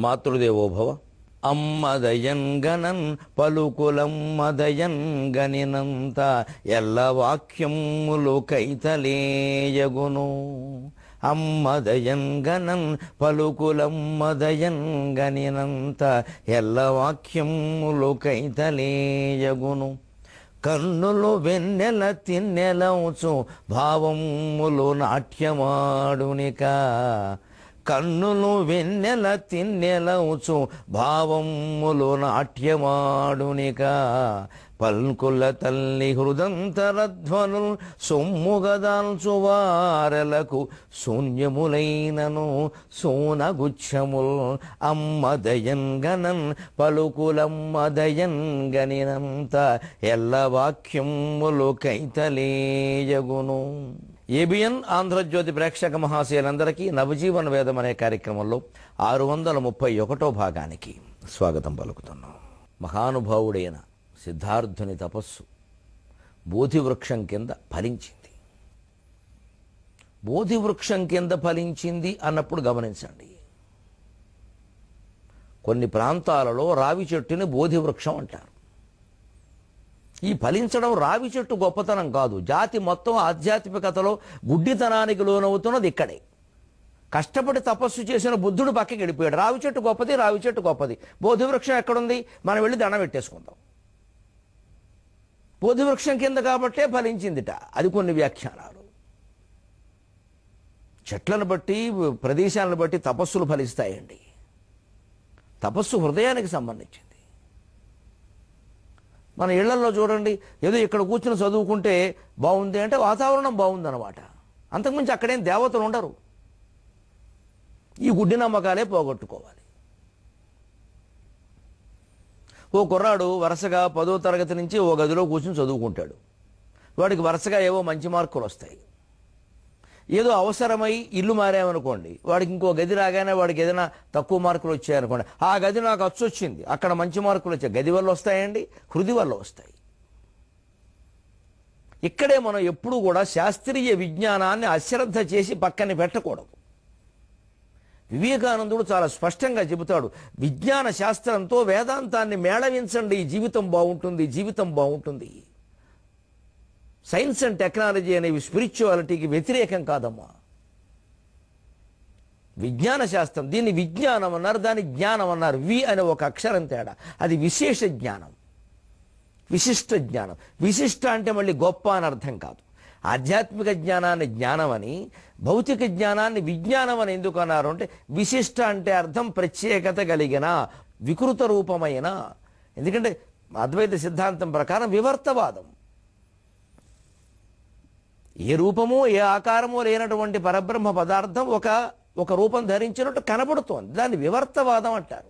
మాతృదేవోభవ. అమ్మదయంగనన్ పలుకులమ్మదయంగనినంత ఎల్ల వాక్యములు కైతలేయగును. అమ్మదయంగనన్ పలుకులమ్మదయంగనినంత ఎల్ల వాక్యములు కైతలేయగును. కన్నులు వెన్నెల తిన్నెలవుచు భావములు నాట్యమాడునిక. కన్నులు వెన్నెల తిన్నెలవుచు భావములు నాట్యమాడునిక. పల్కుల తల్లి హృదంతరధ్వను సొమ్ముగదాల్చు వారలకు శూన్యములైనను సోనగుచ్చముల్. అమ్మదయంగనన్ పలుకులమ్మదయంగనినంత ఎల్ల వాక్యములు కైతలేయగును. ఏబిఎన్ ఆంధ్రజ్యోతి ప్రేక్షక మహాశయులందరికీ నవజీవన వేదం అనే కార్యక్రమంలో 631వ భాగానికి స్వాగతం పలుకుతున్నాం. మహానుభావుడైన సిద్ధార్థుని తపస్సు బోధివృక్షం కింద ఫలించింది. బోధివృక్షం కింద ఫలించింది అన్నప్పుడు గమనించండి, కొన్ని ప్రాంతాలలో రావి చెట్టుని బోధివృక్షం అంటారు. ఈ ఫలించడం రావి చెట్టు గొప్పతనం కాదు, జాతి మొత్తం ఆధ్యాత్మికతలో గుడ్డితనానికి లోనవుతున్నది ఇక్కడే. కష్టపడి తపస్సు చేసిన బుద్ధుడు పక్కకి వెళ్ళిపోయాడు. రావి చెట్టు గొప్పది, రావి చెట్టు గొప్పది. బోధివృక్షం ఎక్కడుంది? మనం వెళ్ళి దండం పెట్టేసుకుందాం. బోధివృక్షం కింద కాబట్టే ఫలించిందిట. అది కొన్ని వ్యాఖ్యానాలు. చెట్లను బట్టి ప్రదేశాలను బట్టి తపస్సులు ఫలిస్తాయండి. తపస్సు హృదయానికి సంబంధించింది. మన ఇళ్లలో చూడండి, ఏదో ఇక్కడ కూర్చుని చదువుకుంటే బాగుంది అంటే వాతావరణం బాగుందన్నమాట. అంతకుమించి అక్కడేం దేవతలు ఉండరు. ఈ గుడ్డి నమ్మకాలే పోగొట్టుకోవాలి. ఓ కుర్రాడు వరుసగా 10వ తరగతి నుంచి ఓ గదిలో కూర్చుని చదువుకుంటాడు. వాడికి వరుసగా ఏవో మంచి మార్కులు వస్తాయి. ఏదో అవసరమై ఇల్లు మారామనుకోండి, వాడికి ఇంకో గది రాగానే వాడికి ఏదైనా తక్కువ మార్కులు వచ్చాయనుకోండి, ఆ గది నాకు అచ్చొచ్చింది, అక్కడ మంచి మార్కులు వచ్చాయి. గది వల్ల వస్తాయండి, హృది వల్ల వస్తాయి. ఇక్కడే మనం ఎప్పుడూ కూడా శాస్త్రీయ విజ్ఞానాన్ని అశ్రద్ధ చేసి పక్కన పెట్టకూడదు. వివేకానందుడు చాలా స్పష్టంగా చెబుతాడు, విజ్ఞాన శాస్త్రంతో వేదాంతాన్ని మేళవించండి, జీవితం బాగుంటుంది, జీవితం బాగుంటుంది. సైన్స్ అండ్ టెక్నాలజీ అనేవి స్పిరిచువాలిటీకి వ్యతిరేకం కాదమ్మా. విజ్ఞాన శాస్త్రం, దీన్ని విజ్ఞానం అన్నారు, దాన్ని జ్ఞానం అన్నారు. వి అనే ఒక అక్షరం తేడా. అది విశేష జ్ఞానం, విశిష్ట జ్ఞానం. విశిష్ట అంటే మళ్ళీ గొప్ప అని అర్థం కాదు. ఆధ్యాత్మిక జ్ఞానాన్ని జ్ఞానం అని, భౌతిక జ్ఞానాన్ని విజ్ఞానం అని ఎందుకు అన్నారు అంటే, విశిష్ట అంటే అర్థం ప్రత్యేకత కలిగిన, వికృత రూపమైన. ఎందుకంటే అద్వైత సిద్ధాంతం ప్రకారం వివర్తవాదం, ఏ రూపము ఏ ఆకారము లేనటువంటి పరబ్రహ్మ పదార్థం ఒక రూపం ధరించినట్టు కనబడుతోంది. దాన్ని వివర్తవాదం అంటారు.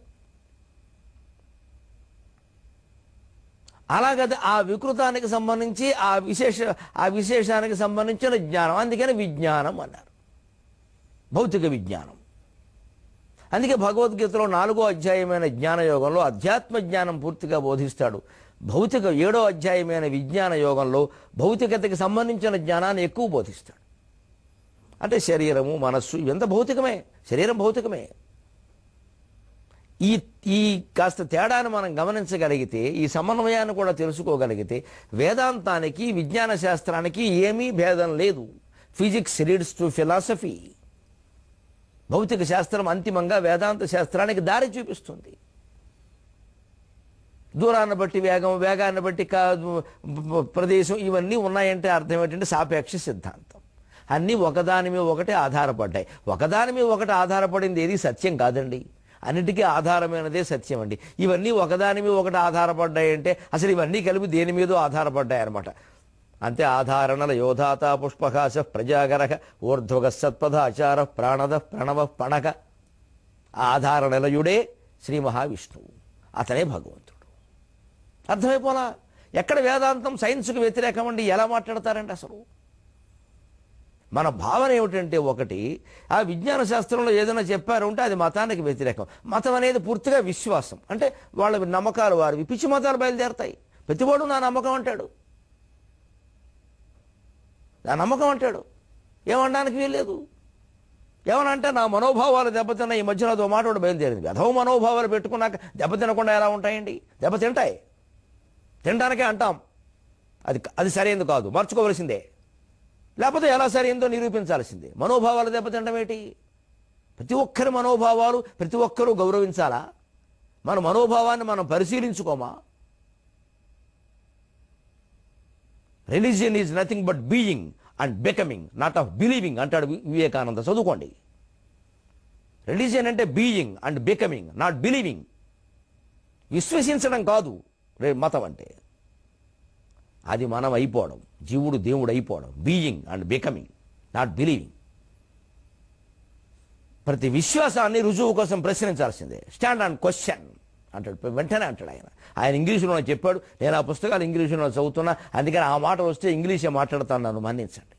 అలాగది ఆ వికృతానికి సంబంధించి ఆ విశేషానికి సంబంధించిన జ్ఞానం. అందుకని విజ్ఞానం అన్నారు, భౌతిక విజ్ఞానం. అందుకే భగవద్గీతలో 4వ అధ్యాయమైన జ్ఞానయోగంలో అధ్యాత్మ జ్ఞానం పూర్తిగా బోధిస్తాడు. భౌతిక 7వ అధ్యాయమైన విజ్ఞాన యోగంలో భౌతికతకి సంబంధించిన జ్ఞానాన్ని ఎక్కువ బోధిస్తాడు. అంటే శరీరము, మనస్సు ఇవంతా భౌతికమే, శరీరం భౌతికమే. ఈ కాస్త తేడాను మనం గమనించగలిగితే, ఈ సమన్వయాన్ని కూడా తెలుసుకోగలిగితే, వేదాంతానికి విజ్ఞాన శాస్త్రానికి ఏమీ భేదం లేదు. Physics leads to philosophy. భౌతిక శాస్త్రం అంతిమంగా వేదాంత శాస్త్రానికి దారి చూపిస్తుంది. దూరాన్ని బట్టి వేగం, వేగాన్ని బట్టి ప్రదేశం, ఇవన్నీ ఉన్నాయంటే అర్థం ఏంటంటే సాపేక్ష సిద్ధాంతం. అన్నీ ఒకదాని మీద ఒకటి ఆధారపడ్డాయి. ఒకదాని మీద ఒకటి ఆధారపడింది ఏది సత్యం కాదండి. అన్నిటికీ ఆధారమైనదే సత్యం అండి. ఇవన్నీ ఒకదాని మీద ఒకటి ఆధారపడ్డాయి అంటే అసలు ఇవన్నీ కలిపి దేని మీదో ఆధారపడ్డాయి అనమాట. అంతే. ఆధారణల యోధాత పుష్పకాశ ప్రజాగరక ఊర్ధ్వగ సత్పథాచార ప్రాణద ప్రణవ పణక. ఆధారణలయుడే శ్రీ మహావిష్ణువు, అతనే భగవంతుడు. అర్థమైపోలా? ఎక్కడ వేదాంతం సైన్స్కి వ్యతిరేకం అండి? ఎలా మాట్లాడతారండి అసలు? మన భావన ఏమిటంటే, ఒకటి ఆ విజ్ఞాన శాస్త్రంలో ఏదైనా చెప్పారు ఉంటే అది మతానికి వ్యతిరేకం. మతం అనేది పూర్తిగా విశ్వాసం. అంటే వాళ్ళ నమ్మకాలు వారివి. పిచ్చి మతాలు బయలుదేరతాయి. ప్రతివాడు నా నమ్మకం అంటాడు, నా నమ్మకం అంటాడు. ఏమనడానికి వీల్లేదు. ఏమనంటే నా మనోభావాలు దెబ్బతిన్న ఈ మధ్యలో అదో మాట కూడా బయలుదేరింది. అధో మనోభావాలు పెట్టుకున్నాక దెబ్బతినకుండా ఎలా ఉంటాయండి? దెబ్బతింటాయి. తినడానికే అంటాం. అది సరైనది కాదు, మార్చుకోవలసిందే. లేకపోతే ఎలా సరైందో నిరూపించాల్సిందే. మనోభావాలు దెబ్బతినడం ఏంటి? ప్రతి ఒక్కరి మనోభావాలు ప్రతి ఒక్కరూ గౌరవించాలా? మన మనోభావాన్ని మనం పరిశీలించుకోమా? Religion is nothing but being and becoming, not of believing అంటాడు వివేకానంద. చదువుకోండి. రిలీజియన్ అంటే being and becoming, not believing. విశ్వసించడం కాదు మతం అంటే. అది మనం అయిపోవడం, జీవుడు దేవుడు అయిపోవడం. Being and becoming, not believing. ప్రతి విశ్వాసాన్ని రుజువు కోసం ప్రశ్నించాల్సిందే. స్టాండ్ ఆన్ క్వశ్చన్ అంటాడు, వెంటనే అంటాడు ఆయన. ఆయన ఇంగ్లీషులో చెప్పాడు. నేను ఆ పుస్తకాలు ఇంగ్లీషులో చదువుతున్నా, అందుకని ఆ మాట వస్తే ఇంగ్లీషే మాట్లాడుతాను, నన్ను మన్నించండి.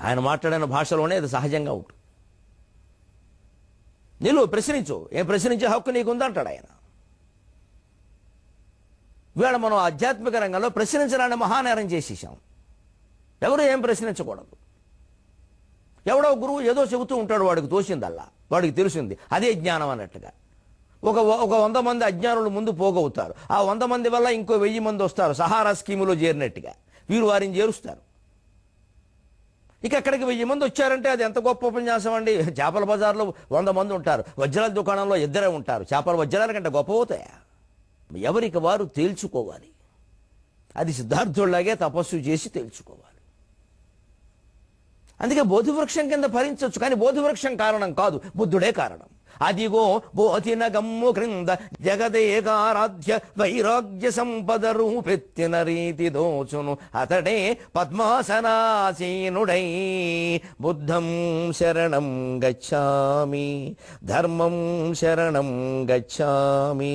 ఆయన మాట్లాడిన భాషలోనే అది సహజంగా ఉంటుంది. నీళ్ళు ప్రశ్నించు, ఏం ప్రశ్నించే హక్కు నీకుందంటాడు ఆయన. ఇవాళ మనం ఆధ్యాత్మిక రంగంలో ప్రశ్నించడాన్ని మహానేరం చేసేసాం. ఎవరు ఏం ప్రశ్నించకూడదు. ఎవడో గురువు ఏదో చెబుతూ ఉంటాడు, వాడికి తోచిందల్లా, వాడికి తెలిసింది, అదే జ్ఞానం అన్నట్టుగా. ఒక 100 మంది అజ్ఞానులు ముందు పోగవుతారు. ఆ 100 మంది వల్ల ఇంకో 1000 మంది వస్తారు, సహారా స్కీములో చేరినట్టుగా. వీరు వారిని చేరుస్తారు. ఇక అక్కడికి 1000 మంది వచ్చారంటే అది ఎంత గొప్ప ఉపన్యాసం అండి. చేపల బజార్లో 100 మంది ఉంటారు, వజ్రాల దుకాణంలో 2 ఉంటారు. చేపల వజ్రాల కంటే గొప్ప అవుతాయా? ఎవరికి వారు తేల్చుకోవాలి. అది సిద్ధార్థుల్లాగే తపస్సు చేసి తేల్చుకోవాలి. అందుకే బోధివృక్షం కింద భరించవచ్చు, కానీ బోధివృక్షం కారణం కాదు, బుద్ధుడే కారణం. అదిగో బోధిన గమ్ము క్రింద జగదేకారాధ్య వైరాగ్య సంపద రూపెత్తిన రీతి దోచును అతడే పద్మాసనాసీనుడై. బుద్ధం శరణం గచ్ఛామి, ధర్మం శరణం గచ్ఛామి,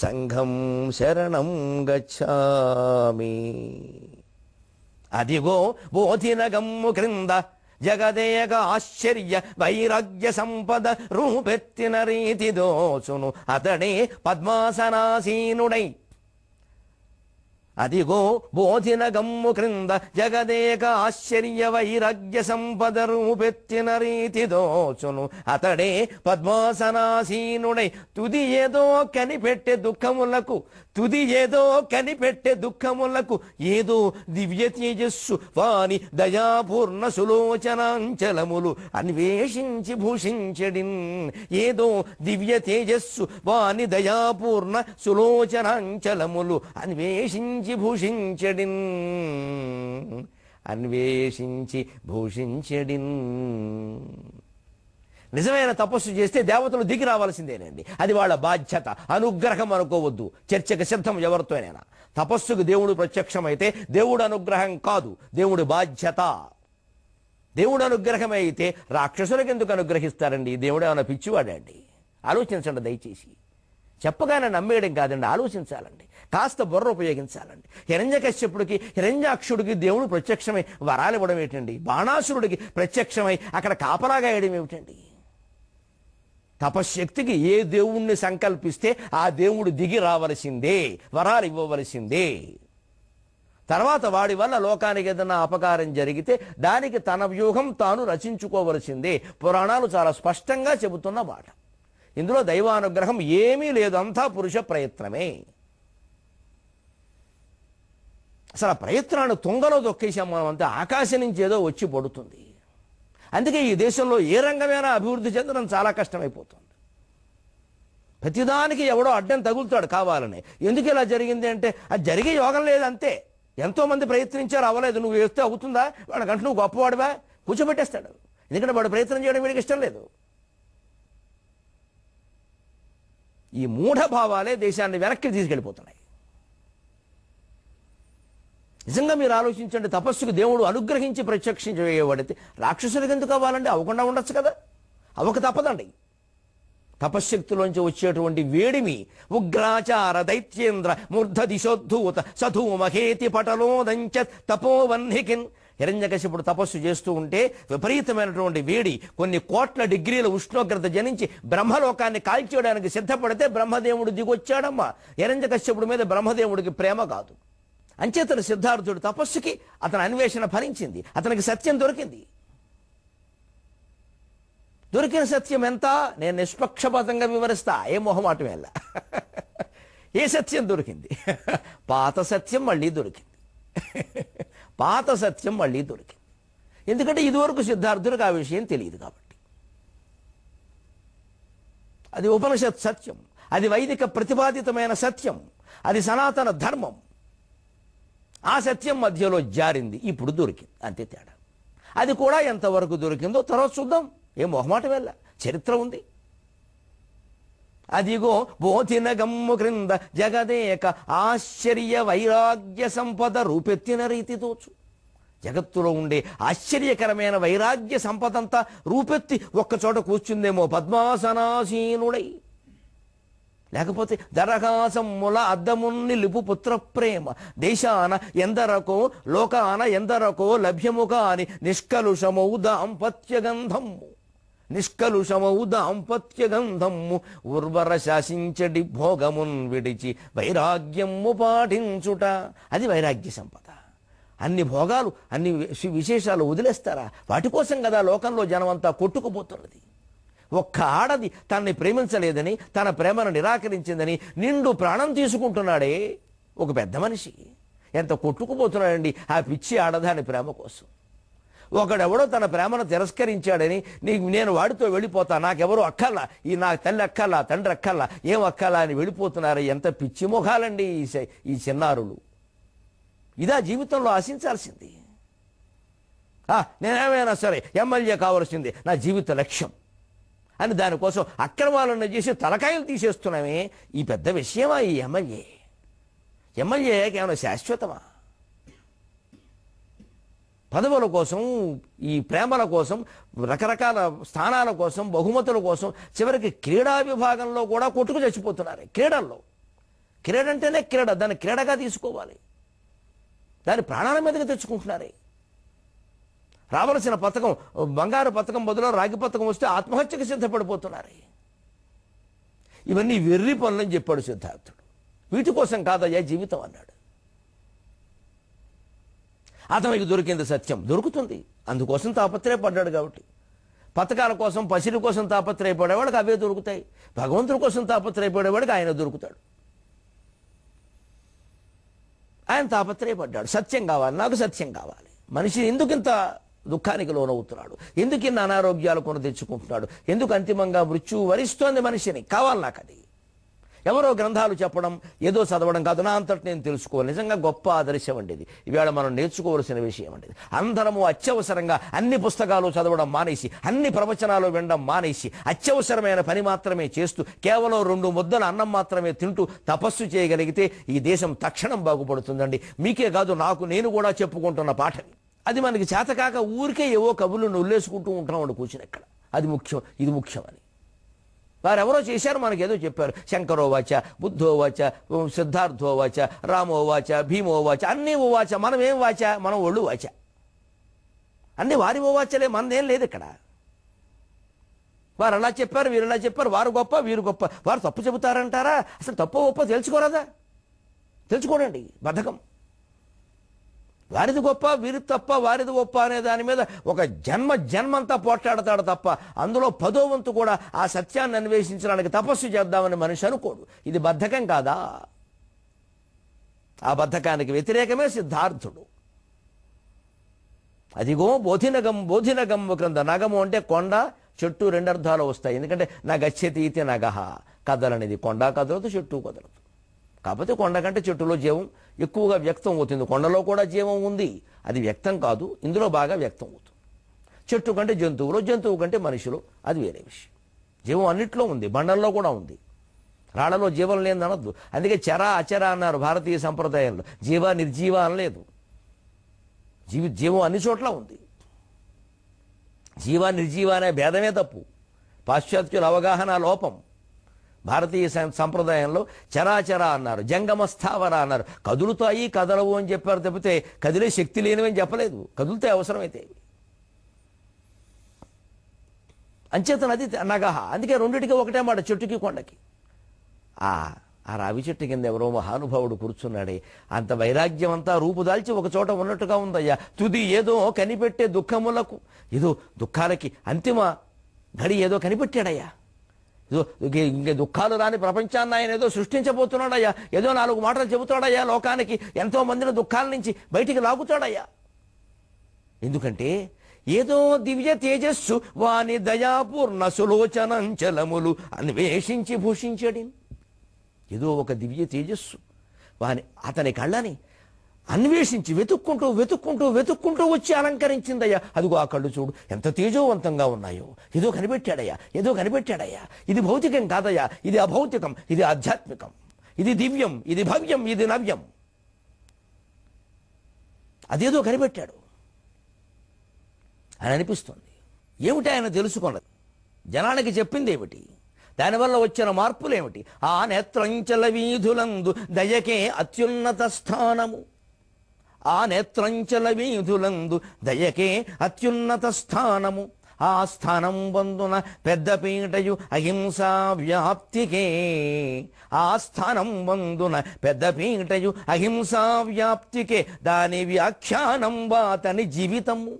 సంఘం శరణం గచ్ఛామి. అదిగో బోధిన గమ్ము క్రింద జగదేక ఆశ్చర్య వైరాగ్య సంపద రూపెత్తిన రీతి దోచును అతడే పద్మాసనాసీనుడై. అదిగో బోధిన గమ్ము క్రింద జగదేక ఆశ్చర్య వైరాగ్య సంపద రూపెత్తిన రీతి దోచును అతడే పద్మాసనాసీనుడై. తుది ఏదో కనిపెట్టే దుఃఖములకు, తుది ఏదో కనిపెట్టే దుఃఖములకు ఏదో దివ్య తేజస్సు వాని దయాపూర్ణ సులోచనాంచలములు అన్వేషించి భూషించడిన్. ఏదో దివ్య తేజస్సు వాని దయాపూర్ణ సులోచనాంచలములు అన్వేషించి భూషించడిన్, అన్వేషించి భూషించడిన్. నిజమైన తపస్సు చేస్తే దేవతలు దిగి రావాల్సిందేనండి. అది వాళ్ళ బాధ్యత. అనుగ్రహం అనుకోవద్దు. చర్చకు సిద్ధం ఎవరితోనైనా. తపస్సుకు దేవుడు ప్రత్యక్షమైతే దేవుడు అనుగ్రహం కాదు, దేవుడి బాధ్యత. దేవుడు అనుగ్రహం అయితే రాక్షసులకు ఎందుకు అనుగ్రహిస్తారండి? దేవుడు ఏమైనా పిచ్చివాడండి? ఆలోచించండి దయచేసి. చెప్పగానే నమ్మేయడం కాదండి, ఆలోచించాలండి. కాస్త బుర్ర ఉపయోగించాలండి. హిరణ్యకశ్యపుడికి హిరణ్యాక్షుడికి దేవుడు ప్రత్యక్షమై వరాలు ఇవ్వడం ఏమిటండి? బాణాసురుడికి ప్రత్యక్షమై అక్కడ కాపలాగా వేయడం ఏమిటండి? తపశ్శక్తికి ఏ దేవుణ్ణి సంకల్పిస్తే ఆ దేవుడు దిగి రావలసిందే, వరాలు ఇవ్వవలసిందే. తర్వాత వాడి వల్ల లోకానికి ఏదైనా అపకారం జరిగితే దానికి తన వ్యూహం తాను రచించుకోవలసిందే. పురాణాలు చాలా స్పష్టంగా చెబుతున్న మాట. ఇందులో దైవానుగ్రహం ఏమీ లేదు, అంతా పురుష ప్రయత్నమే. అసలు ఆ ప్రయత్నాన్ని తుంగలో దొక్కేసాం మనం. అంతా ఆకాశం నుంచి ఏదో వచ్చి పడుతుంది. అందుకే ఈ దేశంలో ఏ రంగమైనా అభివృద్ధి చెందడం చాలా కష్టమైపోతుంది. ప్రతిదానికి ఎవడో అడ్డం తగులుతాడు కావాలని. ఎందుకు ఇలా జరిగింది అంటే అది జరిగే యోగం లేదు, అంతే. ఎంతోమంది ప్రయత్నించారు, అవ్వలేదు. నువ్వు వేస్తే అవుతుందా? వాడికంటే నువ్వు గొప్పవాడివా? కూర్చోబెట్టేస్తాడు. ఎందుకంటే వాడు ప్రయత్నం చేయడం వీడికి ఇష్టం లేదు. ఈ మూఢభావాలే దేశాన్ని వెనక్కి తీసుకెళ్ళిపోతున్నాయి. నిజంగా మీరు ఆలోచించండి. తపస్సుకు దేవుడు అనుగ్రహించి ప్రత్యక్షించబడితే రాక్షసులకు ఎందుకు అవ్వాలండి? అవ్వకుండా ఉండొచ్చు కదా. అవ్వక తప్పదండి. తపశ్శక్తిలోంచి వచ్చేటువంటి వేడిమి ఉగ్రాచార దైత్యేంద్ర మూర్ధ దిశోద్ధూత సధూమహేతి పటలోదంచ తపోవన్హికిన్. హిరణ్యకశిపుడు తపస్సు చేస్తూ ఉంటే విపరీతమైనటువంటి వేడి, కొన్ని కోట్ల డిగ్రీల ఉష్ణోగ్రత జనించి బ్రహ్మలోకాన్ని కాల్చేయడానికి సిద్ధపడితే బ్రహ్మదేవుడు దిగొచ్చాడమ్మా. హిరణ్యకశిపుడి మీద బ్రహ్మదేవుడికి ప్రేమ కాదు. అంచేతన సిద్ధార్థుడు తపస్సుకి అతని అన్వేషణ ఫలించింది, అతనికి సత్యం దొరికింది. దొరికిన సత్యం ఎంత? నేను నిష్పక్షపాతంగా వివరిస్తా, ఏ మొహమాటమేలా. ఏ సత్యం దొరికింది? పాత సత్యం మళ్ళీ దొరికింది. పాత సత్యం మళ్ళీ దొరికింది. ఎందుకంటే ఇదివరకు సిద్ధార్థులకు ఆ విషయం తెలియదు కాబట్టి. అది ఉపనిషత్ సత్యం, అది వైదిక ప్రతిపాదితమైన సత్యం, అది సనాతన ధర్మం. ఆ సత్యం మధ్యలో జారింది, ఇప్పుడు దొరికింది, అంతే తేడా. అది కూడా ఎంతవరకు దొరికిందో తర్వాత చూద్దాం, ఏం మొహమాటం వెళ్ళ, చరిత్ర ఉంది. అదిగో బోధిన గమ్ము క్రింద జగదేక ఆశ్చర్య వైరాగ్య సంపద రూపెత్తిన రీతి తోచు. జగత్తులో ఉండే ఆశ్చర్యకరమైన వైరాగ్య సంపదంతా రూపెత్తి ఒక్కచోట కూర్చుందేమో పద్మాసనాసీనుడై. లేకపోతే దరహాసమ్ముల అద్దమున్ని లిపు పుత్ర ప్రేమ దేశాన ఎందరకో లోకాన ఎందరకో లభ్యము కాని నిష్కలుషమౌ దాంపత్య గంధము. నిష్కలుషమౌ దాంపత్య గంధము ఉర్వర శాసించడి భోగమున్ విడిచి వైరాగ్యము పాటించుట. అది వైరాగ్య సంపద. అన్ని భోగాలు అన్ని విశేషాలు వదిలేస్తారా? వాటి కోసం కదా లోకంలో జనమంతా కొట్టుకుపోతున్నది. ఒక్క ఆడది తనని ప్రేమించలేదని, తన ప్రేమను నిరాకరించిందని నిండు ప్రాణం తీసుకుంటున్నాడే ఒక పెద్ద మనిషి. ఎంత కొట్టుకుపోతున్నాడండి ఆ పిచ్చి ఆడదాని ప్రేమ కోసం. ఒకడెవడో తన ప్రేమను తిరస్కరించాడని నేను వాడితో వెళ్ళిపోతా, నాకెవరో అక్కల్లా, నా తల్లి అక్కల్లా, తండ్రి అక్కల్లా, ఏం అక్కల్లా అని వెళ్ళిపోతున్నారు. ఎంత పిచ్చి మొఖాలండి ఈ చిన్నారులు. ఇదా జీవితంలో ఆశించాల్సింది? నేనేమైనా సరే ఎమ్మెల్యే కావాల్సింది నా జీవిత లక్ష్యం అని దానికోసం అక్రమాలను చేసి తలకాయలు తీసేస్తున్నామే. ఈ పెద్ద విషయమా ఈ ఎమ్మెల్యే కేవలం శాశ్వతమా? పదవుల కోసం, ఈ ప్రేమల కోసం, రకరకాల స్థానాల కోసం, బహుమతుల కోసం, చివరికి క్రీడా విభాగంలో కూడా కొట్టుకు చచ్చిపోతున్నారు. క్రీడల్లో క్రీడ అంటేనే క్రీడ, దాన్ని క్రీడగా తీసుకోవాలి, దాన్ని ప్రాణాల మీదకి తెచ్చుకుంటున్నారే. రావలసిన పథకం బంగారు పథకం బదులు రాగి పథకం వస్తే ఆత్మహత్యకు సిద్ధపడిపోతున్నారే. ఇవన్నీ వెర్రి పనులని చెప్పాడు సిద్ధార్థుడు. వీటి కోసం కాదయ్యా జీవితం అన్నాడు. అతనికి దొరికింది సత్యం, దొరుకుతుంది, అందుకోసం తాపత్రయపడ్డాడు. కాబట్టి పథకాల కోసం, పసిరి కోసం తాపత్రయపడేవాడికి అవే దొరుకుతాయి. భగవంతుడి కోసం తాపత్రయపడేవాడికి ఆయన దొరుకుతాడు. ఆయన తాపత్రయపడ్డాడు, సత్యం కావాలి, నాకు సత్యం కావాలి. మనిషి ఎందుకింత దుఃఖానికి లోనవుతున్నాడు? ఎందుకు ఇన్ని అనారోగ్యాలు కొని తెచ్చుకుంటున్నాడు? ఎందుకు అంతిమంగా మృత్యువు వరిస్తోంది మనిషిని? కావాలి నాకు అది. ఎవరో గ్రంథాలు చెప్పడం, ఏదో చదవడం కాదు, నా అంతటి నేను తెలుసుకోవాలి. నిజంగా గొప్ప ఆదర్శం అండి ఇది. ఇవాళ మనం నేర్చుకోవాల్సిన విషయం అండి. అందరము అత్యవసరంగా అన్ని పుస్తకాలు చదవడం మానేసి, అన్ని ప్రవచనాలు వినడం మానేసి, అత్యవసరమైన పని మాత్రమే చేస్తూ, కేవలం 2 ముద్దల అన్నం మాత్రమే తింటూ తపస్సు చేయగలిగితే ఈ దేశం తక్షణం బాగుపడుతుందండి. మీకే కాదు, నేను కూడా చెప్పుకుంటున్న పాఠని. అది మనకి చేతకాక ఊరికే ఏవో కబుర్లు నొల్లేసుకుంటూ ఉంటాం కూర్చుని ఎక్కడ. అది ముఖ్యం, ఇది ముఖ్యం అని వారెవరో చేశారు, మనకేదో చెప్పారు. శంకరోవాచ, బుద్ధోవాచ, సిద్ధార్థోవాచ, రామోవాచ, భీమోవాచ, అన్నీ ఓవాచ. మనం ఏం వాచ? మనం ఒళ్ళు వాచ. అన్నీ వారి ఓవాచలే, మనదేం లేదు ఇక్కడ. వారు అలా చెప్పారు, వీరు అలా చెప్పారు, వారు గొప్ప, వీరు గొప్ప. వారు తప్పు చెబుతారంటారా? అసలు తప్పు గొప్ప తెలుసుకోరాదా? తెలుసుకోడండి, బద్ధకం. వారిది గొప్ప, వీరిది తప్ప, వారిది గొప్ప అనే దాని మీద ఒక జన్మంతా పోట్లాడతాడు తప్ప అందులో 10వ వంతు కూడా ఆ సత్యాన్ని అన్వేషించడానికి తపస్సు చేద్దామని మనిషి అనుకోడు. ఇది బద్ధకం కాదా? ఆ బద్ధకానికి వ్యతిరేకమే సిద్ధార్థుడు. అదిగో బోధినగమ్ము క్రింద. నగము అంటే కొండ, చెట్టు 2 అర్థాలు వస్తాయి. ఎందుకంటే నగచ్చతీతి నగహ, కదలనిది. కొండ కదలదు, చెట్టు కదలదు. కాకపోతే కొండ కంటే చెట్టులో జీవం ఎక్కువగా వ్యక్తం అవుతుంది. కొండలో కూడా జీవం ఉంది, అది వ్యక్తం కాదు, ఇందులో బాగా వ్యక్తం అవుతుంది. చెట్టు కంటే జంతువులు, జంతువు కంటే మనుషులు, అది వేరే విషయం. జీవం అన్నిట్లో ఉంది, బండల్లో కూడా ఉంది. రాళ్లలో జీవం లేదని అనొద్దు. అందుకే చర అచర అన్నారు భారతీయ సంప్రదాయంలో. జీవ నిర్జీవ అనలేదు. జీవం అన్ని చోట్ల ఉంది. జీవ నిర్జీవ అనే భేదమే తప్పు, పాశ్చాత్యుల అవగాహన లోపం. భారతీయ సంప్రదాయంలో చరాచర అన్నారు, జంగమ స్థావర అన్నారు. కదులుతాయి, కదలవు అని చెప్పారు తప్పితే కదిలే శక్తి లేనివని చెప్పలేదు. కదులుతాయి అవసరమైతే. అంచేతనది నగహ. అందుకే రెండిటికి ఒకటే మాట, చెట్టుకి కొండకి. ఆ రావి చెట్టు కింద ఎవరో మహానుభావుడు కూర్చున్నాడే, అంత వైరాగ్యం అంతా రూపుదాల్చి ఒక చోట ఉన్నట్టుగా ఉందయ్యా. తుది ఏదో కనిపెట్టే దుఃఖములకు, ఏదో దుఃఖాలకి అంతిమ ఘడి ఏదో కనిపెట్టాడయ్యా, ఇంక దుఃఖాలు రాని ప్రపంచాన్ని ఆయన ఏదో సృష్టించబోతున్నాడయ్యా, ఏదో 4 మాటలు చెబుతాడయ్యా, లోకానికి ఎంతో మందిని దుఃఖాల నుంచి బయటికి లాగుతాడయ్యా. ఎందుకంటే ఏదో దివ్య తేజస్సు వాని దయాపూర్ణ సులోచనంచలములు అన్వేషించి భూషించడి. ఏదో ఒక దివ్య తేజస్సు అతని కళ్ళని అన్వేషించి వెతుక్కుంటూ వెతుక్కుంటూ వెతుక్కుంటూ వచ్చి అలంకరించిందయ్యా. అదిగో ఆ కళ్ళు చూడు ఎంత తేజోవంతంగా ఉన్నాయో. ఏదో కనిపెట్టాడయ్యా, ఏదో కనిపెట్టాడయ్యా. ఇది భౌతికం కాదయ్యా, ఇది అభౌతికం, ఇది ఆధ్యాత్మికం, ఇది దివ్యం, ఇది భవ్యం, ఇది నవ్యం. అదేదో కనిపెట్టాడు అని అనిపిస్తుంది. ఏమిటి ఆయన తెలుసుకున్నది? జనానికి చెప్పింది ఏమిటి? దానివల్ల వచ్చిన మార్పులేమిటి? ఆ నేత్రంచల వీధులందు దయకే అత్యున్నత స్థానము. ఆ నేత్రంచల వీధులందు దయకే అత్యున్నత స్థానము. ఆ స్థానం బందున పెద్దపీటయు అహింసా వ్యాప్తికే. ఆ స్థానం బందున పెద్దపీటయు అహింసా వ్యాప్తికే. దాని వ్యాఖ్యానం వాతని జీవితము,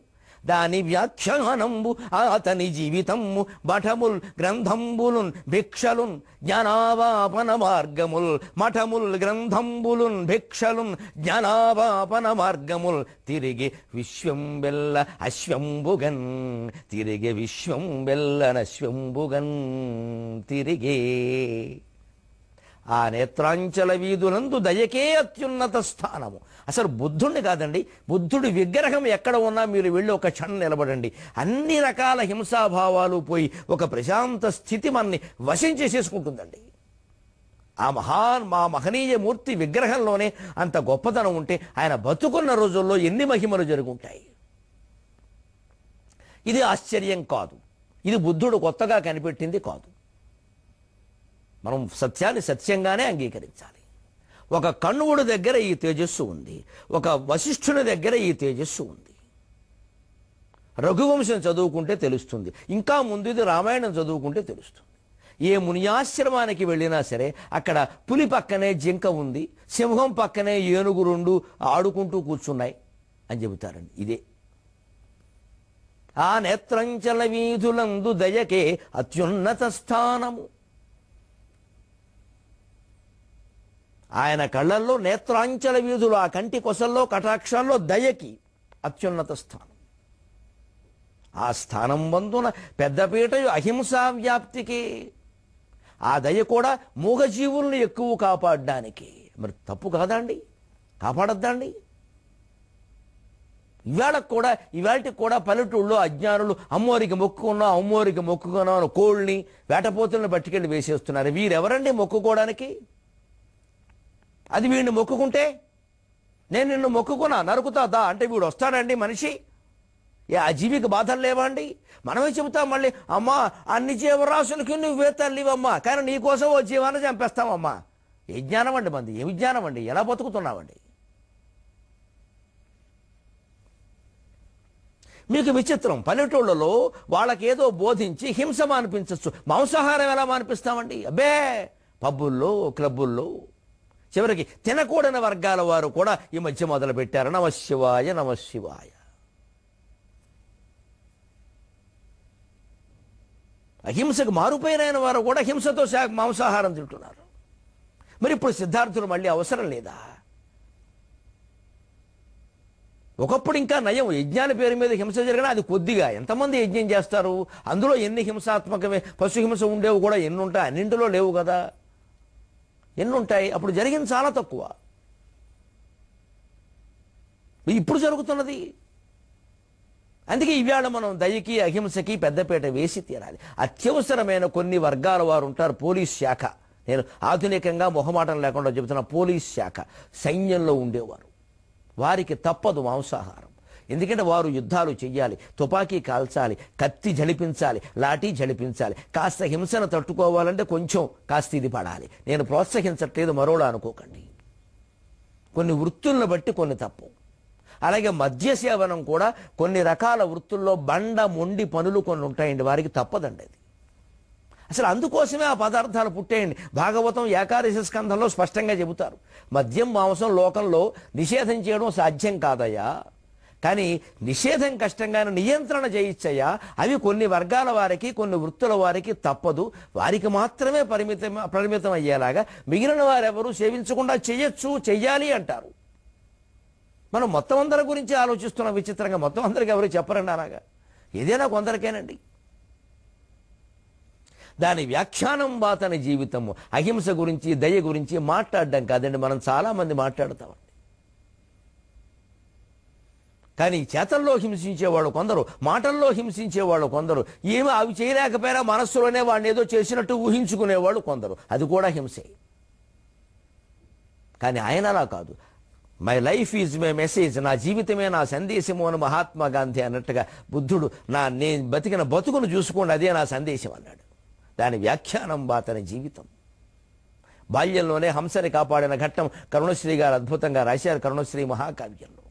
దాని వ్యాఖ్యానంబు అతని జీవితము. మఠముల్ గ్రంథంబులున్ భిక్షలున్ జ్ఞానావాపన మార్గముల్. మఠముల్ గ్రంథంబులున్ భిక్షలున్ జ్ఞానావాపన మార్గముల్. తిరిగి విశ్వం బెల్ల అశ్వంబుగన్. తిరిగి విశ్వం బెల్లనశ్వంబుగన్. తిరిగే ఆ నేత్రాంచల వీధులందు దయకే అత్యున్నత స్థానము. అసలు బుద్ధుడిని కాదండి, బుద్ధుడి విగ్రహం ఎక్కడ ఉన్నా మీరు వెళ్ళి ఒక క్షణం నిలబడండి. అన్ని రకాల హింసాభావాలు పోయి ఒక ప్రశాంత స్థితి మనని వశం చేసేసుకుంటుందండి. మా మహనీయ మూర్తి విగ్రహంలోనే అంత గొప్పతనం ఉంటే ఆయన బతుకున్న రోజుల్లో ఎన్ని మహిమలు జరుగుంటాయి. ఇది ఆశ్చర్యం కాదు, ఇది బుద్ధుడు కొత్తగా కనిపెట్టింది కాదు. మనం సత్యాన్ని సత్యంగానే అంగీకరించాలి. ఒక కణ్వుడి దగ్గర ఈ తేజస్సు ఉంది, ఒక వశిష్ఠుని దగ్గర ఈ తేజస్సు ఉంది. రఘువంశం చదువుకుంటే తెలుస్తుంది, ఇంకా ముందు ఇది రామాయణం చదువుకుంటే తెలుస్తుంది. ఏ మునియాశ్రమానికి వెళ్ళినా సరే అక్కడ పులి పక్కనే జింక ఉంది, సింహం పక్కనే ఏనుగు 2 ఆడుకుంటూ కూర్చున్నాయి అని చెబుతారండి. ఇదే ఆ నేత్రంచల వీధులందు దయకే అత్యున్నత స్థానము. ఆయన కళ్ళల్లో నేత్రాంచల వీధులు, ఆ కంటి కొసల్లో కటాక్షాల్లో దయకి అత్యున్నత స్థానం. ఆ స్థానం బందున పెద్దపీటయు అహింసా వ్యాప్తికి. ఆ దయ కూడా మూగజీవుల్ని ఎక్కువ కాపాడడానికి. మరి తప్పు కాదండి? కాపాడద్దండి? ఇవాళకి కూడా పల్లెటూళ్ళు అజ్ఞానులు అమ్మోరికి మొక్కుకున్నాం కోళ్ళని వేటపోతులను పట్టుకెళ్ళి వేసేస్తున్నారు. వీరెవరండి మొక్కుకోవడానికి? అది వీడిని మొక్కుకుంటే నేను నిన్ను మొక్కుకున్నా నరుకుతా అంటే వీడు వస్తాడండి మనిషి? ఆ జీవికి బాధలు లేవా అండి? మనమే చెబుతాం మళ్ళీ, అమ్మా అన్ని జీవరాశులకి నువ్వే తల్లివమ్మా, కానీ నీకోసం ఓ జీవాన్ని చంపేస్తామమ్మా. ఏ జ్ఞానం అండి మంది? ఏమి జ్ఞానం అండి? ఎలా బతుకుతున్నామండి? మీకు విచిత్రం, పల్లెటూళ్ళలో వాళ్ళకేదో బోధించి హింస మానిపించచ్చు, మాంసాహారం ఎలా మానిపిస్తామండి? అబ్బే, పబ్బుల్లో క్లబ్బుల్లో చివరికి తినకూడని వర్గాల వారు కూడా ఈ మధ్య మొదలు పెట్టారు. నమశివాయ నమశివాయ. అహింసకు మారుపైన వారు కూడా హింసతో మాంసాహారం తింటున్నారు. మరి ఇప్పుడు సిద్ధార్థులు మళ్ళీ అవసరం లేదా? ఒకప్పుడు ఇంకా నయం, యజ్ఞాల పేరు మీద హింస జరిగినా అది కొద్దిగా. ఎంతమంది యజ్ఞం చేస్తారు? అందులో ఎన్ని హింసాత్మకమే పశు హింస ఉండేవి కూడా ఎన్ని ఉంటాయి? అన్నింటిలో లేవు కదా, ఎన్ని ఉంటాయి? అప్పుడు జరిగింది చాలా తక్కువ. ఇప్పుడు జరుగుతున్నది. అందుకే ఇవాళ మనం దయకి అహింసకి పెద్దపీట వేసి తీరాలి. అత్యవసరమైన కొన్ని వర్గాల వారు ఉంటారు. పోలీస్ శాఖ, నేను ఆధునికంగా మొహమాటం లేకుండా చెబుతున్న పోలీస్ శాఖ, సైన్యంలో ఉండేవారు. వారికి తప్పదు మాంసాహారం. ఎందుకంటే వారు యుద్ధాలు చెయ్యాలి, తుపాకీ కాల్చాలి, కత్తి జడిపించాలి, లాఠీ జడిపించాలి. కాస్త హింసను తట్టుకోవాలంటే కొంచెం కాస్త ఇది పడాలి. నేను ప్రోత్సహించట్లేదు, మరోలా అనుకోకండి. కొన్ని వృత్తులను బట్టి కొన్ని తప్పు. అలాగే మద్య సేవనం కూడా కొన్ని రకాల వృత్తుల్లో మొండి పనులు కొన్ని ఉంటాయండి, వారికి తప్పదండి అది. అసలు అందుకోసమే ఆ పదార్థాలు పుట్టేయండి. భాగవతం ఏకాదశి స్కంధంలో స్పష్టంగా చెబుతారు, మద్యం మాంసం లోకంలో నిషేధం చేయడం సాధ్యం కాదయ్యా, కానీ నిషేధం కష్టంగానే నియంత్రణ చేయొచ్చయ్యా. అవి కొన్ని వర్గాల వారికి, కొన్ని వృత్తుల వారికి తప్పదు, వారికి మాత్రమే పరిమితం అయ్యేలాగా మిగిలిన వారెవరూ సేవించకుండా చెయ్యొచ్చు, చెయ్యాలి అంటారు. మనం మొత్తం అందరి గురించి ఆలోచిస్తున్నాం విచిత్రంగా. మొత్తం అందరికి ఎవరు చెప్పరండి అలాగా. ఏదైనా కొందరికేనండి. దాని వ్యాఖ్యానం బాతని జీవితము. అహింస గురించి, దయ గురించి మాట్లాడడం కాదండి, మనం చాలామంది మాట్లాడతామండి. కానీ చేతల్లో హింసించేవాళ్ళు కొందరు, మాటల్లో హింసించేవాళ్ళు కొందరు, ఏమి అవి చేయలేకపోయినా మనస్సులోనే వాడిని ఏదో చేసినట్టు ఊహించుకునేవాళ్ళు కొందరు. అది కూడా హింసే. కానీ ఆయన అలా కాదు. My life is my message, నా జీవితమే నా సందేశము అని మహాత్మా గాంధీ అన్నట్టుగా బుద్ధుడు నేను బతికిన బతుకును చూసుకోండి, అదే నా సందేశం అన్నాడు. దాని వ్యాఖ్యానం బాతని జీవితం. బాల్యంలోనే హంసని కాపాడిన ఘట్టం కరుణశ్రీ గారు అద్భుతంగా రాశారు కరుణశ్రీ మహాకావ్యంలో.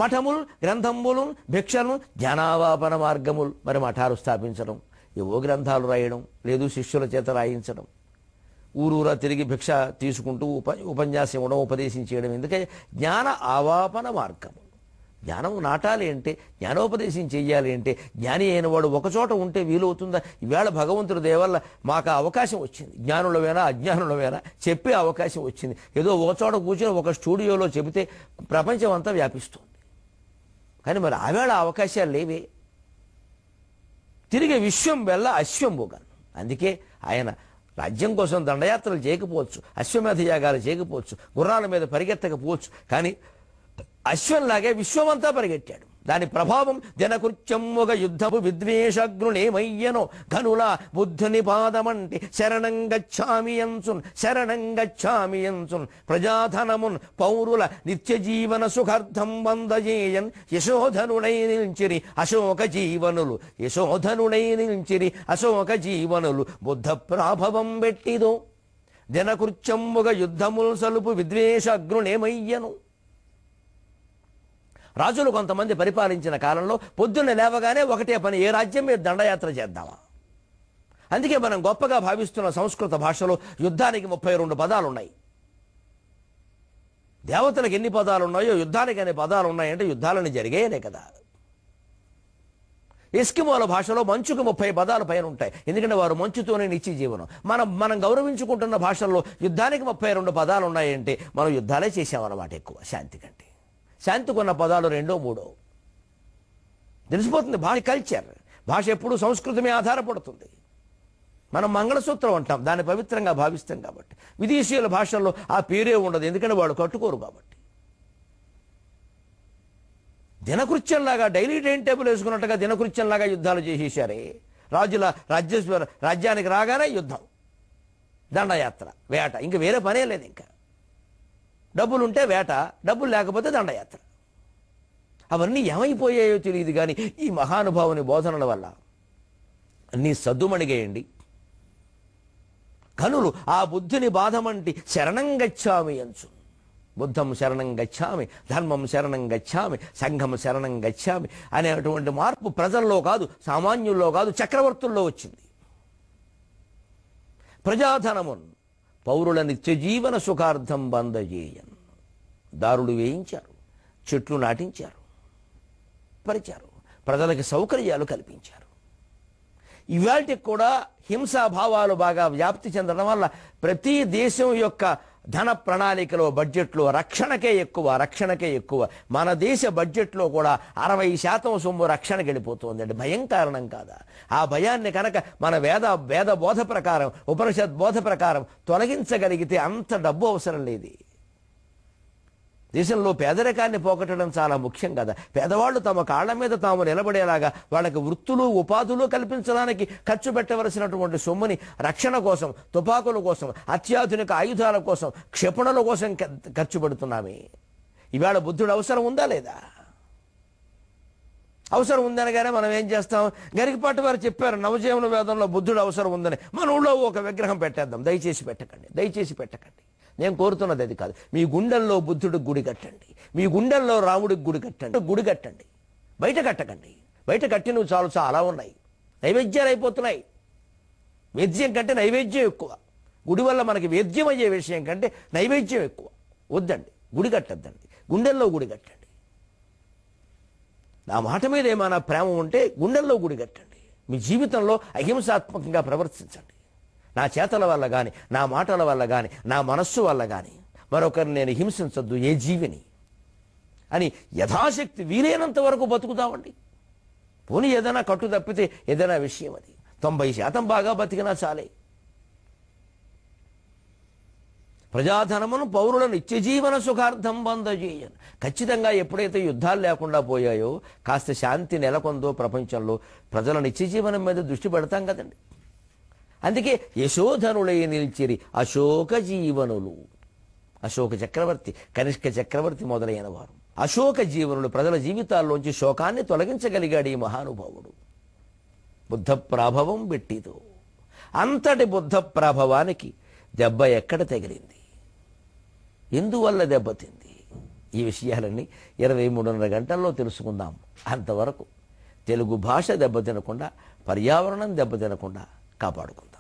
మఠములు, గ్రంథములు, భిక్షలు, జ్ఞానావాపన మార్గములు. మరి మఠాలు స్థాపించడం, ఏవో గ్రంథాలు రాయడం, లేదు శిష్యుల చేత రాయించడం, ఊరూరా తిరిగి భిక్ష తీసుకుంటూ ఉపన్యాసం ఇవ్వడం, ఉపదేశం చేయడం. ఎందుకంటే జ్ఞాన ఆవాపన మార్గము. జ్ఞానం నాటాలి అంటే, జ్ఞానోపదేశం చెయ్యాలి అంటే, జ్ఞాని అయిన వాడు ఒకచోట ఉంటే వీలవుతుందా? ఈవేళ భగవంతుడి దయ వల్ల మాకు అవకాశం వచ్చింది. జ్ఞానులవేనా అజ్ఞానులవేనా చెప్పే అవకాశం వచ్చింది. ఏదో ఒకచోట కూర్చొని ఒక స్టూడియోలో చెబితే ప్రపంచం అంతా వ్యాపిస్తుంది. కానీ మరి ఆవేళ అవకాశాలు లేవే. తిరిగి విశ్వం వెళ్ళ అశ్వంబోగాను. అందుకే ఆయన రాజ్యం కోసం దండయాత్రలు చేయకపోవచ్చు, అశ్వమేధ యాగాలు చేయకపోవచ్చు, గుర్రాల మీద పరిగెత్తకపోవచ్చు, కానీ అశ్వంలాగే విశ్వమంతా పరిగెట్టాడు. దాని ప్రభావం దినకృత్యముగ యుద్ధపు విద్వేషగ్నునేమయ్యనో ఘనులా బుద్ధుని పాదమంటి శరణంగచ్చామియంసున్ శరణంగచ్చామియంసున్ ప్రజాధనమున్ పౌరుల నిత్య జీవన సుఖార్థం వందజేయన్ యశోధనుడై నిలిచిరి అశోక జీవనులు యశోధనుడై నిలిచిరి అశోక జీవనులు బుద్ధ ప్రాభవం పెట్టిదో దినకృత్యముగ యుద్ధముల్ సలుపు విద్వేషగ్నునేమయ్యను. రాజులు కొంతమంది పరిపాలించిన కాలంలో పొద్దున్న లేవగానే ఒకటే పని, ఏ రాజ్యం మీద దండయాత్ర చేద్దామా. అందుకే మనం గొప్పగా భావిస్తున్న సంస్కృత భాషలో యుద్ధానికి 32 పదాలు ఉన్నాయి. దేవతలకు ఎన్ని పదాలు ఉన్నాయో యుద్ధానికి అనే పదాలు ఉన్నాయంటే యుద్ధాలని జరిగాయనే కదా. ఎస్కిమోల భాషలో మంచుకు 30 పదాలు పైన ఉంటాయి, ఎందుకంటే వారు మంచుతోనే నిత్య జీవనం. మనం గౌరవించుకుంటున్న భాషల్లో యుద్ధానికి 32 పదాలు ఉన్నాయంటే మనం యుద్ధాలే చేసామన్నమాట. ఎక్కువ శాంతి కంటే శాంతికున్న పదాలు 2, 3 తెలిసిపోతుంది. భాష కల్చర్, భాష ఎప్పుడూ సంస్కృతమే ఆధారపడుతుంది. మనం మంగళసూత్రం అంటాం, దాన్ని పవిత్రంగా భావిస్తాం కాబట్టి. విదేశీయుల భాషల్లో ఆ పేరే ఉండదు, ఎందుకంటే వాళ్ళు కట్టుకోరు కాబట్టి. దినకృత్యంలాగా డైలీ టైం టేబుల్ వేసుకున్నట్టుగా దినకృత్యంలాగా యుద్ధాలు చేసేశారే. రాజ్యానికి రాగానే యుద్ధం, దండయాత్ర, వేట, ఇంక వేరే పనే లేదు. ఇంకా డబ్బులుంటే వేట, డబ్బులు లేకపోతే దండయాత్ర. అవన్నీ ఏమైపోయాయో తెలియదు కానీ ఈ మహానుభావుని బోధనల వల్ల అన్నీ సద్దుమణిగేయండి. కనులు ఆ బుద్ధుని బాధమంటి శరణం గచ్చామి అంచు. బుద్ధం శరణం గచ్చామి, ధర్మం శరణం గచ్చామి, సంఘం శరణం గచ్చామి అనేటువంటి మార్పు ప్రజల్లో కాదు, సామాన్యుల్లో కాదు, చక్రవర్తుల్లో వచ్చింది. ప్రజాధనమున్ పౌరుల నిత్య జీవన సుఖార్థం బందజేయన్. దారులు వేయించారు, చెట్లు నాటించారు, పరిచారు, ప్రజలకు సౌకర్యాలు కల్పించారు. ఇవాళకి కూడా హింసాభావాలు బాగా వ్యాప్తి చెందడం వల్ల ప్రతి దేశం యొక్క ధన ప్రణాళికలో బడ్జెట్లో రక్షణకే ఎక్కువ. మన దేశ బడ్జెట్లో కూడా 60% సొమ్ము రక్షణకి వెళ్ళిపోతుందండి. భయం కారణం కాదా? ఆ భయాన్ని కనుక మన వేద బోధ ప్రకారం, ఉపనిషత్ బోధ ప్రకారం తొలగించగలిగితే అంత డబ్బు అవసరం లేదు. దేశంలో పేదరికాన్ని పోగొట్టడం చాలా ముఖ్యం కదా. పేదవాళ్ళు తమ కాళ్ల మీద తాము నిలబడేలాగా వాళ్ళకి వృత్తులు, ఉపాధులు కల్పించడానికి ఖర్చు పెట్టవలసినటువంటి సొమ్ముని రక్షణ కోసం, తుపాకుల కోసం, అత్యాధునిక ఆయుధాల కోసం, క్షిపణుల కోసం ఖర్చు పెడుతున్నామే. ఇవాళ బుద్ధుడు అవసరం ఉందా లేదా? అవసరం ఉందనగానే మనం ఏం చేస్తాం? గరికపాటి వారు చెప్పారు నవజీవన వేదంలో బుద్ధుడు అవసరం ఉందని. మన ఊళ్ళో ఒక విగ్రహం పెట్టేద్దాం. దయచేసి పెట్టకండి. నేను కోరుతున్నది అది కాదు. మీ గుండెల్లో బుద్ధుడికి గుడి కట్టండి, మీ గుండెల్లో రాముడికి గుడి కట్టండి. బయట కట్టకండి. బయట కట్టినవి చాలా ఉన్నాయి, నైవేద్యాలు అయిపోతున్నాయి. వేద్యం కంటే నైవేద్యం ఎక్కువ. గుడి వల్ల మనకి వేద్యం అయ్యే విషయం కంటే నైవేద్యం ఎక్కువ. వద్దండి, గుడి కట్టద్దండి. గుండెల్లో గుడి కట్టండి. నా మాట మీద ఏమైనా ప్రేమ ఉంటే గుండెల్లో గుడి కట్టండి. మీ జీవితంలో అహింసాత్మకంగా ప్రవర్తించండి. నా చేతల వల్ల కానీ, నా మాటల వల్ల కానీ, నా మనస్సు వల్ల కానీ మరొకరిని నేను హింసించొద్దు, ఏ జీవిని అని యథాశక్తి వీలైనంత వరకు బతుకుతామండి. పోనీ ఏదైనా కట్టు తప్పితే ఏదైనా విషయం అది 90% బాగా బతికినా చాలే. ప్రజాధనమును పౌరుల నిత్య జీవన సుఖార్థం బందజేయను. ఖచ్చితంగా ఎప్పుడైతే యుద్ధాలు లేకుండా పోయాయో, కాస్త శాంతి నెలకొందో ప్రపంచంలో, ప్రజల నిత్య జీవనం మీద దృష్టి పెడతాం కదండి. అందుకే యశోధనులై నిలిచిరి అశోక జీవనులు. అశోక చక్రవర్తి, కనిష్క చక్రవర్తి మొదలైన వారు అశోక జీవనులు. ప్రజల జీవితాల్లోంచి శోకాన్ని తొలగించగలిగాడు ఈ మహానుభావుడు. బుద్ధ ప్రాభవం పెట్టిదో. అంతటి బుద్ధ ప్రాభవానికి దెబ్బ ఎక్కడ తగిలింది, ఎందువల్ల దెబ్బతింది, ఈ విషయాలన్నీ 23.5 గంటల్లో తెలుసుకుందాం. అంతవరకు తెలుగు భాష దెబ్బతినకుండా, పర్యావరణం దెబ్బతినకుండా కాపాడుకుందాం.